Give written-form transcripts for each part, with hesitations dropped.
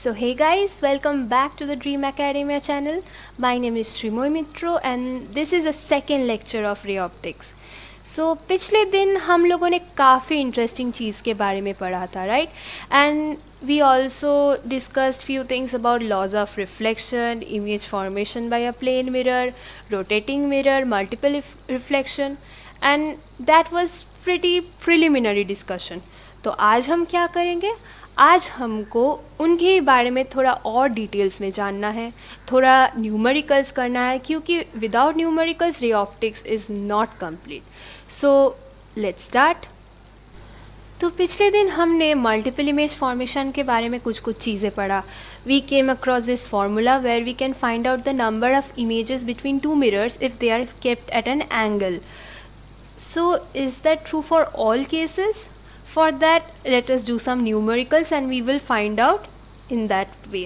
So hey guys, welcome back to the Dream Academia channel. My name is Srimoy Mitro and this is a second lecture of ray optics. So पिछले दिन हम लोगों ने काफ़ी interesting चीज़ के बारे में पढ़ा था, right? And we also discussed few things about laws of reflection, image formation by a plane mirror, rotating mirror, multiple reflection, and that was pretty preliminary discussion. तो आज हम क्या करेंगे? आज हमको उनके बारे में थोड़ा और डिटेल्स में जानना है, थोड़ा न्यूमेरिकल्स करना है, क्योंकि without numericals ray optics is not complete. So let's start. तो पिछले दिन हमने मल्टीपल इमेज फॉर्मेशन के बारे में कुछ चीज़ें पढ़ा. We came across this formula where we can find out the number of images between two mirrors if they are kept at an angle. So is that true for all cases? For that, let us do some numericals and we will find out in that way.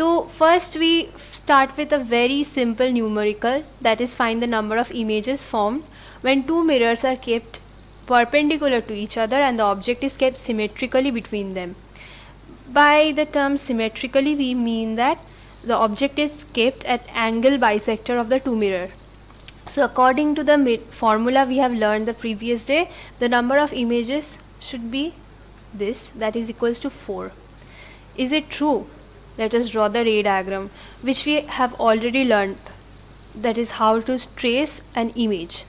So first we start with a very simple numerical, that is find the number of images formed when two mirrors are kept perpendicular to each other and the object is kept symmetrically between them. By the term symmetrically we mean that the object is kept at angle bisector of the two mirror. So according to the formula we have learned the previous day, the number of images should be this, that is equals to 4. Is it true? Let us draw the ray diagram which we have already learned, that is how to trace an image.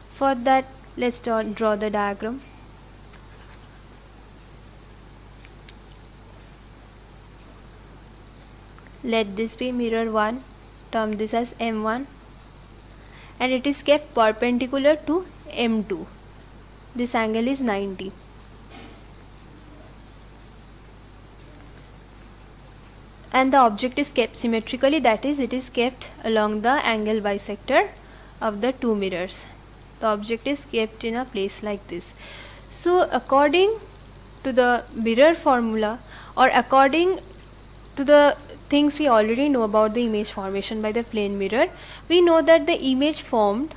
For that, let's draw the diagram. Let this be mirror 1, term this as M1, and it is kept perpendicular to M2. This angle is 90. And the object is kept symmetrically, that is it is kept along the angle bisector of the two mirrors. The object is kept in a place like this. So according to the mirror formula, or according to the things we already know about the image formation by the plane mirror, we know that the image formed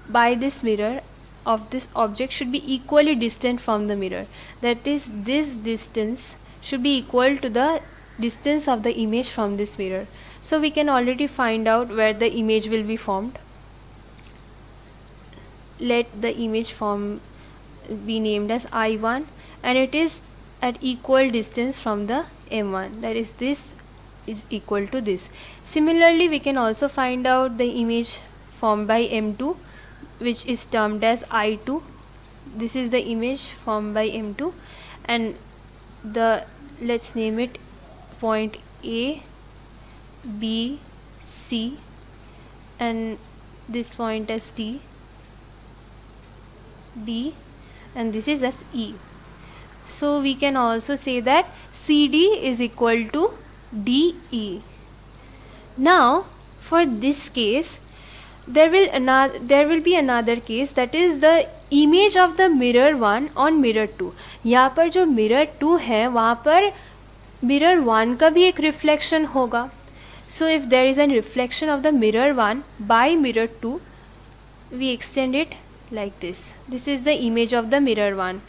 by this mirror of this object should be equally distant from the mirror. That is, this distance should be equal to the distance of the image from this mirror. So we can already find out where the image will be formed. Let the image form be named as I1 and it is at equal distance from the M1, that is this is equal to this. Similarly we can also find out the image formed by M2 which is termed as I2. This is the image formed by M2 and let's name it point A, B, C and this point as D, and this is as E. So we can also say that CD is equal to DE. Now for this case there will be another case, that is the image of the mirror 1 on mirror 2. यहाँ पर जो mirror 2 है वहाँ पर mirror 1 का भी एक reflection होगा. So if there is a reflection of the mirror 1 by mirror 2, we extend it like this. This is the image of the mirror 1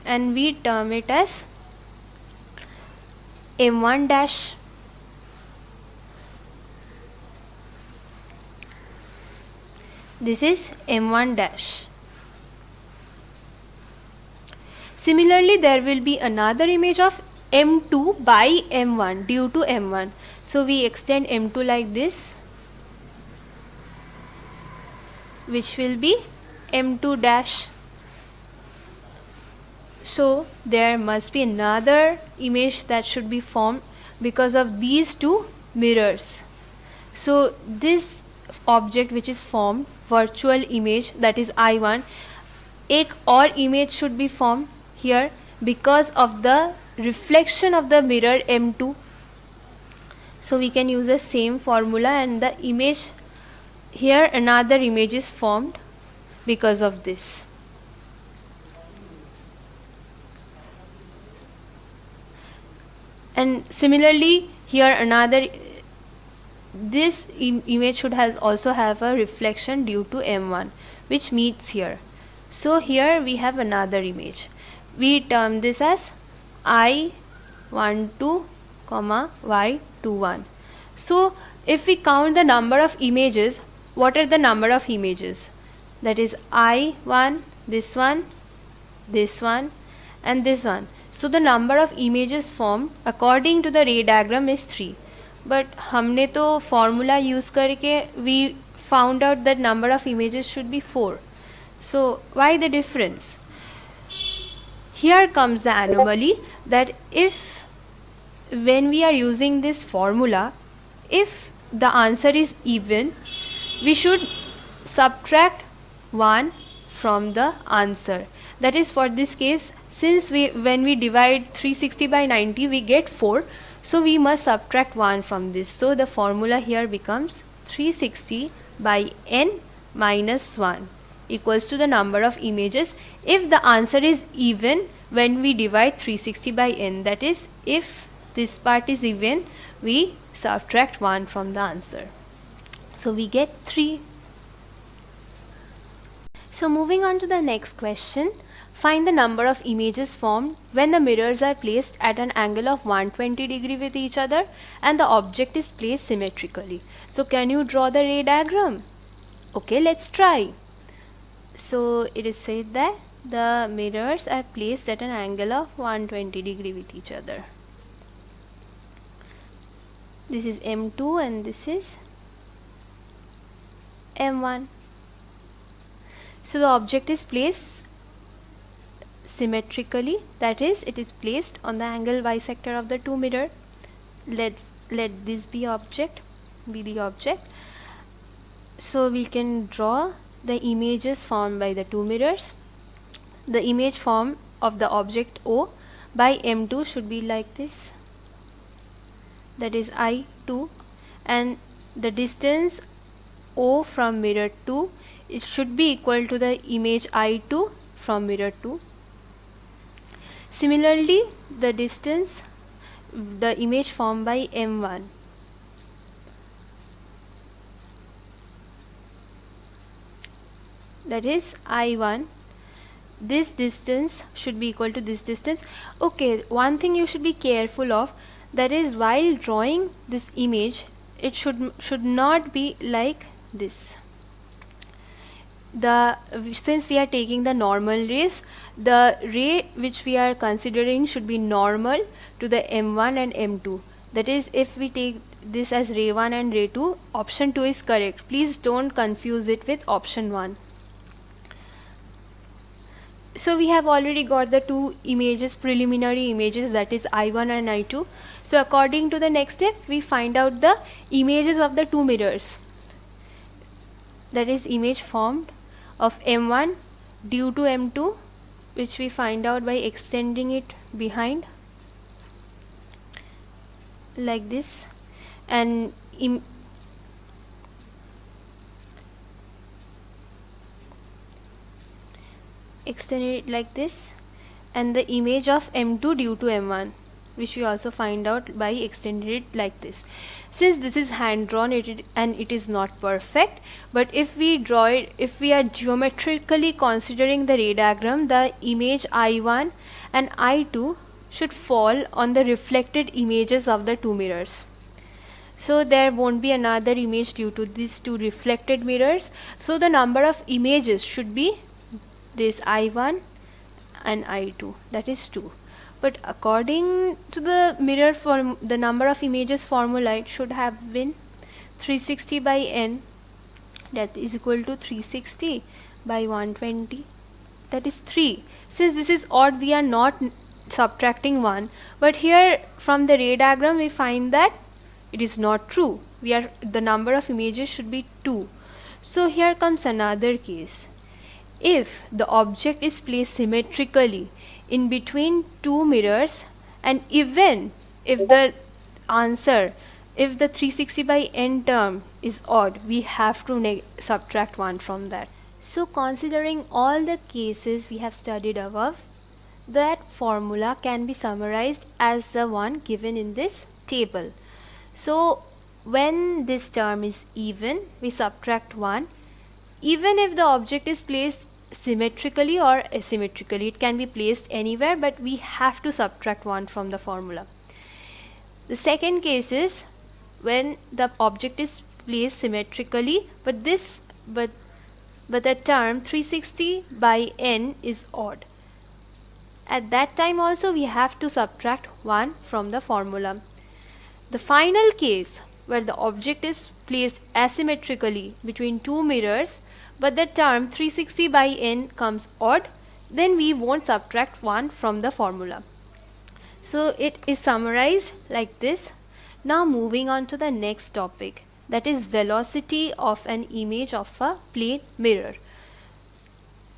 and we term it as M1 dash. This is M1 dash. Similarly, there will be another image of M2 by M1 due to M1. So we extend M2 like this, which will be M2 dash. So there must be another image that should be formed because of these two mirrors. So this object which is formed, virtual image, that is I1, एक और image should be formed here because of the reflection of the mirror M2 So we can use the same formula, and the image here, another image is formed because of this. And similarly here another, this image should also have a reflection due to M1 which meets here. So here we have another image. We term this as I12, Y21. So if we count the number of images, what are the number of images? That is I1, this one, and this one. So the number of images formed according to the ray diagram is 3. But हमने तो formula use करके we found out that number of images should be 4. So why the difference? Here comes the anomaly, that if when we are using this formula, if the answer is even, we should subtract 1 from the answer. That is, for this case, since when we divide 360 by 90 we get 4, so we must subtract 1 from this. So the formula here becomes 360 by n minus 1 equals to the number of images if the answer is even when we divide 360 by n. That is, if this part is even, we subtract 1 from the answer. So we get 3. So moving on to the next question. Find the number of images formed when the mirrors are placed at an angle of 120 degree with each other and the object is placed symmetrically. So can you draw the ray diagram? Okay, let's try. So it is said that the mirrors are placed at an angle of 120 degree with each other. This is M2 and this is M1. So the object is placed symmetrically, that is, it is placed on the angle bisector of the two mirror. Let this be the object. So we can draw the images formed by the two mirrors. The image form of the object O by M2 should be like this, that is I2, and the distance O from mirror 2, it should be equal to the image I2 from mirror 2. Similarly, the distance, the image formed by M1, that is I1, this distance should be equal to this distance. Okay, one thing you should be careful of, that is, while drawing this image, it should not be like this. Since we are taking the normal rays, the ray which we are considering should be normal to the M1 and M2. That is, if we take this as ray 1 and ray 2, option 2 is correct. Please don't confuse it with option 1. So we have already got the two images, preliminary images, that is I1 and I2. So according to the next step, we find out the images of the two mirrors. That is, image formed of M1 due to M2, which we find out by extending it behind like this, and extend it like this, and the image of M2 due to M1, which we also find out by extending it like this. Since this is hand drawn, and it is not perfect, but if we draw it, if we are geometrically considering the ray diagram, the image I1 and I2 should fall on the reflected images of the two mirrors. So there won't be another image due to these two reflected mirrors. So the number of images should be this I1 and I2, that is 2. But according to the mirror form, the number of images formula, it should have been 360 by n, that is equal to 360 by 120, that is 3. Since this is odd, we are not subtracting 1, but here from the ray diagram we find that it is not true. The number of images should be 2. So here comes another case. If the object is placed symmetrically in between two mirrors, and even if the answer if the 360 by n term is odd, we have to subtract 1 from that. So considering all the cases we have studied above, that formula can be summarized as the one given in this table. So when this term is even, we subtract 1, even if the object is placed symmetrically or asymmetrically. It can be placed anywhere, but we have to subtract 1 from the formula. The second case is when the object is placed symmetrically, but the term 360 by n is odd. At that time also we have to subtract 1 from the formula. The final case where the object is placed asymmetrically between two mirrors, but the term 360 by n comes odd, then we won't subtract 1 from the formula. So it is summarized like this. Now moving on to the next topic, that is velocity of an image of a plane mirror.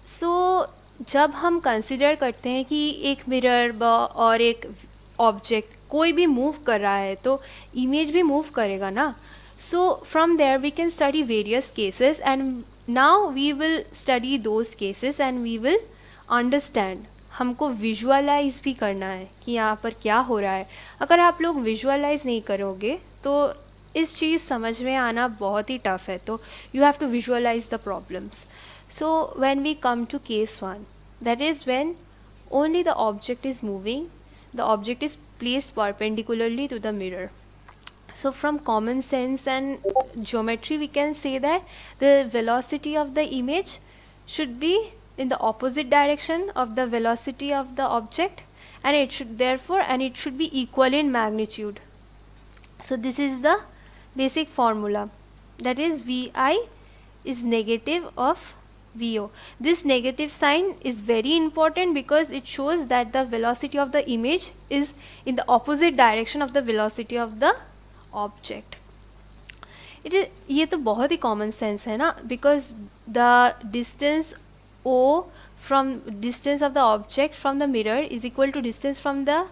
So जब हम consider करते हैं कि एक mirror और एक object कोई भी मूव कर रहा है तो इमेज भी मूव करेगा ना. So from there we can study various cases and now we will study those cases and we will understand. हमको विजुअलाइज भी करना है कि यहाँ पर क्या हो रहा है. अगर आप लोग विजुअलाइज नहीं करोगे तो इस चीज़ समझ में आना बहुत ही टफ है. तो you have to visualise the problems. So when we come to case 1, that is when only the object is moving, the object is placed perpendicularly to the mirror. So from common sense and geometry we can say that the velocity of the image should be in the opposite direction of the velocity of the object, and it should be equal in magnitude. So this is the basic formula, that is Vi is negative of VO. This negative sign is very important because it shows that the velocity of the image is in the opposite direction of the velocity of the object. ये तो बहुत ही common sense है ना, because the distance O from distance of the object from the mirror is equal to distance from the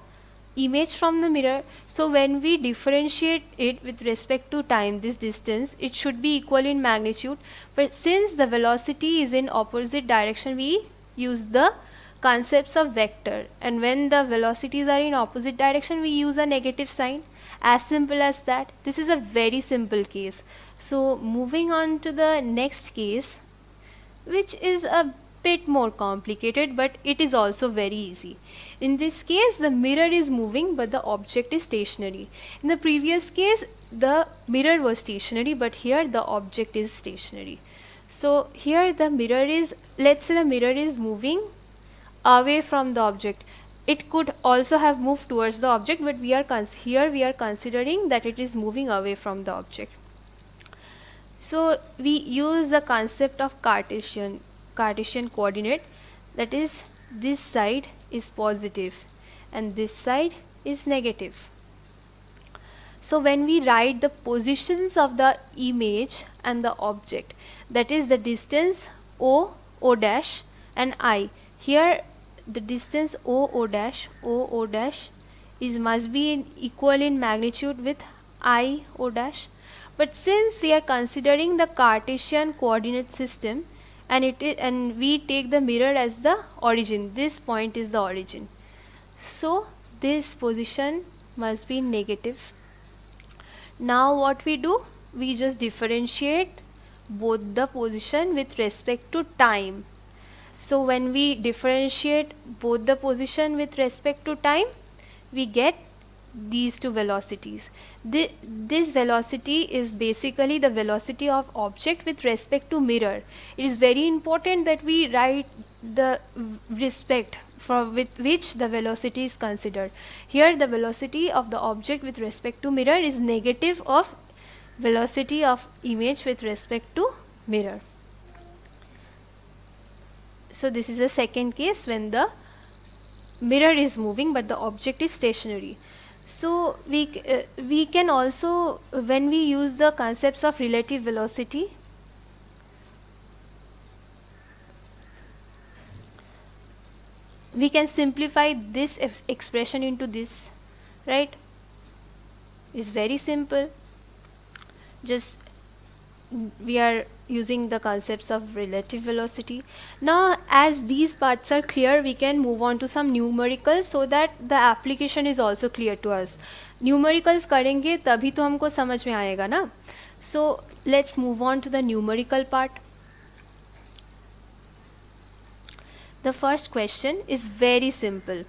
image from the mirror. So when we differentiate it with respect to time, this distance, it should be equal in magnitude, but since the velocity is in opposite direction, we use the concepts of vector, and when the velocities are in opposite direction we use a negative sign. As simple as that. This is a very simple case. So moving on to the next case, which is a bit more complicated, but it is also very easy. In this case the mirror is moving but the object is stationary. In the previous case the mirror was stationary, but here the object is stationary. So here the mirror is, let's say the mirror is moving away from the object. It could also have moved towards the object, but we are considering that it is moving away from the object. So we use the concept of Cartesian coordinate, that is this side is positive and this side is negative. So when we write the positions of the image and the object, that is the distance O dash and I, here the distance O dash must be equal in magnitude with I O dash. But since we are considering the Cartesian coordinate system, and we take the mirror as the origin, this point is the origin, so this position must be negative. Now what we do, we just differentiate both the position with respect to time. So when we differentiate both the position with respect to time, we get these two velocities. This velocity is basically the velocity of object with respect to mirror. It is very important that we write the respect with which the velocity is considered. Here the velocity of the object with respect to mirror is negative of velocity of image with respect to mirror. So this is the second case when the mirror is moving but the object is stationary. So we can also, when we use the concepts of relative velocity, we can simplify this expression into this, right? is very simple. Just we are using the concepts of relative velocity. Now as these parts are clear, we can move on to some numericals so that the application is also clear to us. Numericals करेंगे तभी तो हमको समझ में आएगा ना. So let's move on to the numerical part. The first question is very simple.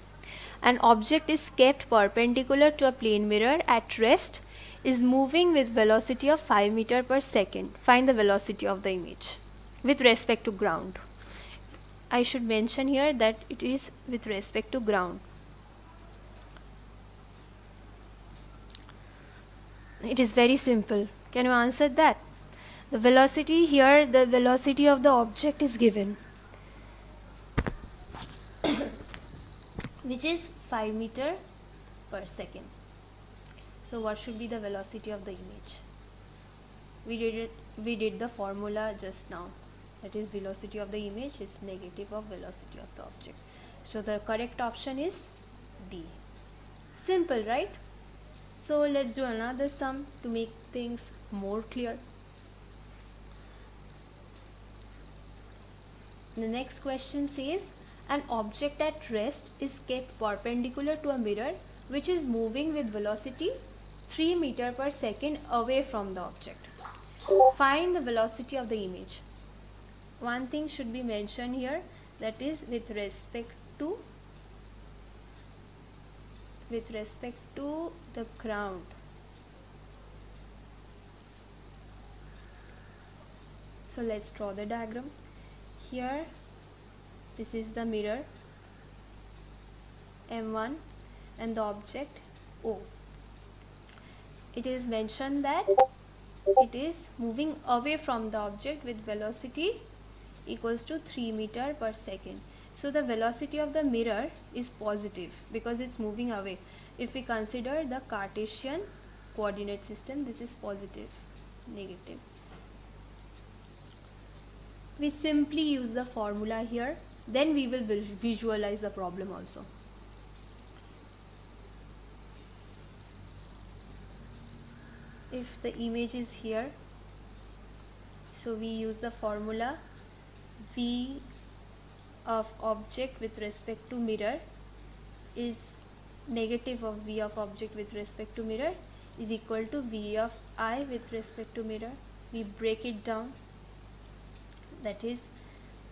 An object is kept perpendicular to a plane mirror at rest, is moving with velocity of 5 meter per second. Find the velocity of the image with respect to ground. I should mention here that it is with respect to ground. It is very simple. Can you answer that? The velocity here, the velocity of the object is given, which is 5 meter per second. So what should be the velocity of the image? We did the formula just now. That is, velocity of the image is negative of velocity of the object. So the correct option is D. Simple, right? So let's do another sum to make things more clear. The next question says, an object at rest is kept perpendicular to a mirror which is moving with velocity 3 meter per second away from the object. Find the velocity of the image. One thing should be mentioned here, that is with respect to the ground. So let's draw the diagram. Here this is the mirror M1 and the object O. It is mentioned that it is moving away from the object with velocity equals to 3 meter per second. So the velocity of the mirror is positive because it's moving away. If we consider the Cartesian coordinate system, this is positive, negative. We simply use the formula here, then we will visualize the problem also. If the image is here, so we use the formula V of object with respect to mirror is negative of V of object with respect to mirror is equal to V of I with respect to mirror. We break it down, that is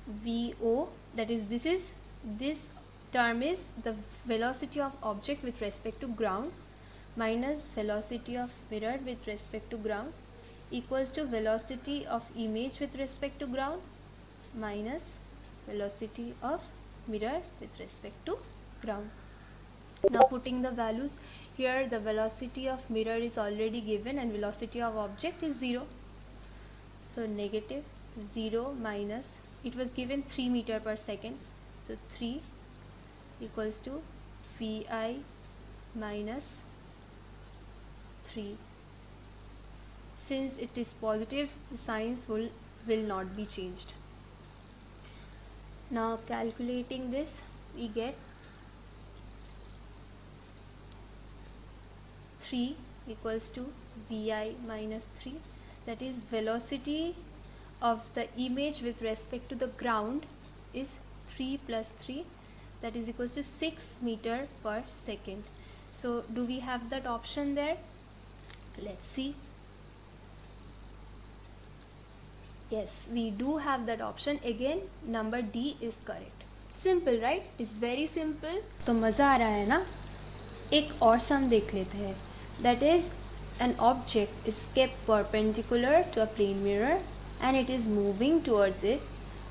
VO, that is this term is the velocity of object with respect to ground minus velocity of mirror with respect to ground equals to velocity of image with respect to ground minus velocity of mirror with respect to ground. Now putting the values here, the velocity of mirror is already given and velocity of object is 0. So negative 0 minus, it was given 3 meter per second, so 3 equals to Vi minus 3. Since it is positive, the signs will not be changed. Now calculating this, we get 3 equals to Vi minus 3, that is velocity of the image with respect to the ground is 3 plus 3, that is equals to 6 meter per second. So do we have that option there? Let's see. Yes, we do have that option. Again, number D is correct. Simple, right? It's very simple. तो मज़ा आ रहा है ना? एक और सम देख लेते हैं. That is, an object is kept perpendicular to a plane mirror and it is moving towards it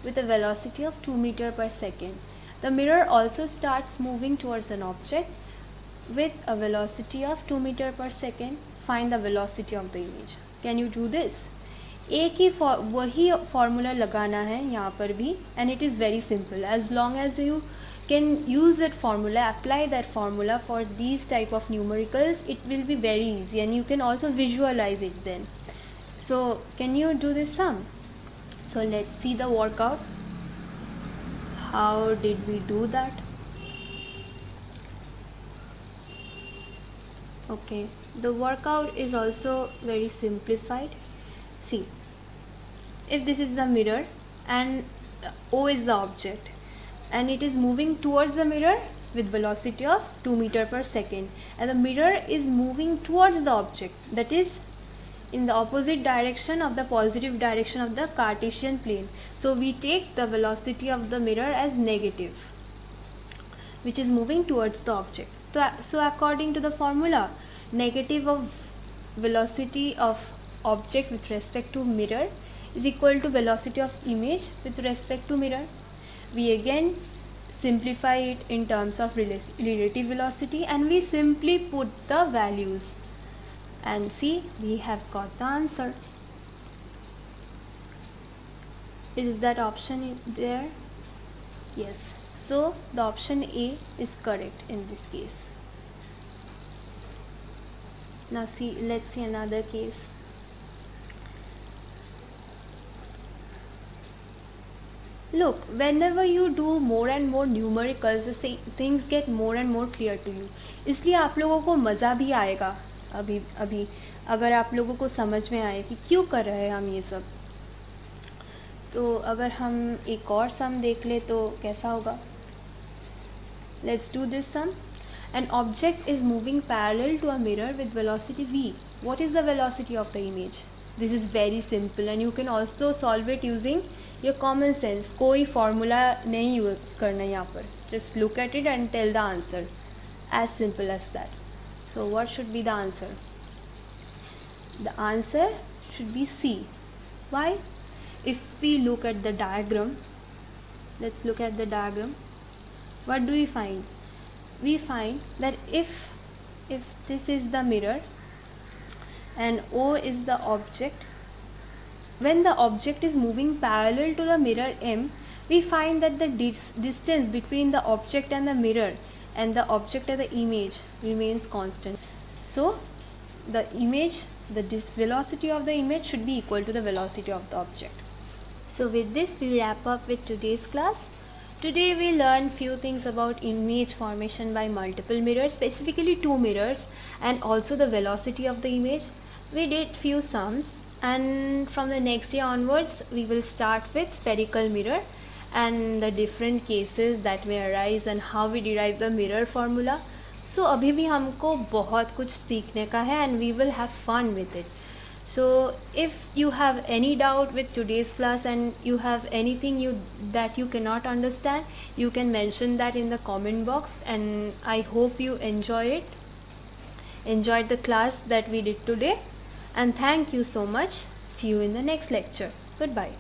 with a velocity of 2 meter per second. The mirror also starts moving towards an object with a velocity of 2 meter per second. Find the velocity of the image. Can you do this? एक ही वही formula लगाना है यहाँ पर भी, and it is very simple. As long as you can use that formula, apply that formula for these type of numericals, it will be very easy and you can also visualize it then. So can you do this sum? So let's see the workout. How did we do that? Okay, The workout is also very simplified. See, if this is the mirror and O is the object and it is moving towards the mirror with velocity of 2 meter per second, and the mirror is moving towards the object, that is in the opposite direction of the positive direction of the Cartesian plane. So we take the velocity of the mirror as negative, which is moving towards the object. So according to the formula, negative of velocity of object with respect to mirror is equal to velocity of image with respect to mirror. We again simplify it in terms of relative velocity and we simply put the values, and see, we have got the answer. Is that option there? Yes. So the option A is correct in this case. Now see, let's see another case. Look, whenever you do more and more numericals, the same things get more and more clear to you. इसलिए आप लोगों को मज़ा भी आएगा अभी अगर आप लोगों को समझ में आए कि क्यों कर रहे हैं हम ये सब. तो अगर हम एक और सम देख ले तो कैसा होगा. Let's do this sum. An object is moving parallel to a mirror with velocity v. What is the velocity of the image? This is very simple and you can also solve it using your common sense. कोई formula नहीं use करना यहाँ पर. Just look at it and tell the answer. As simple as that. So what should be the answer? The answer should be C. Why? If we look at the diagram, let's look at the diagram. What do we find? We find that if this is the mirror and O is the object, when the object is moving parallel to the mirror M, we find that the distance between the object and the mirror and the object and the image remains constant. So the image, the velocity of the image should be equal to the velocity of the object. So with this we wrap up with today's class. Today we learned few things about image formation by multiple mirrors, specifically 2 mirrors, and also the velocity of the image. We did few sums, and from the next day onwards we will start with spherical mirror and the different cases that may arise and how we derive the mirror formula. So अभी भी हमको बहुत कुछ सीखने का है and we will have fun with it. So if you have any doubt with today's class and you have anything that you cannot understand, you can mention that in the comment box, and I hope you enjoyed the class that we did today, and thank you so much. See you in the next lecture. Goodbye.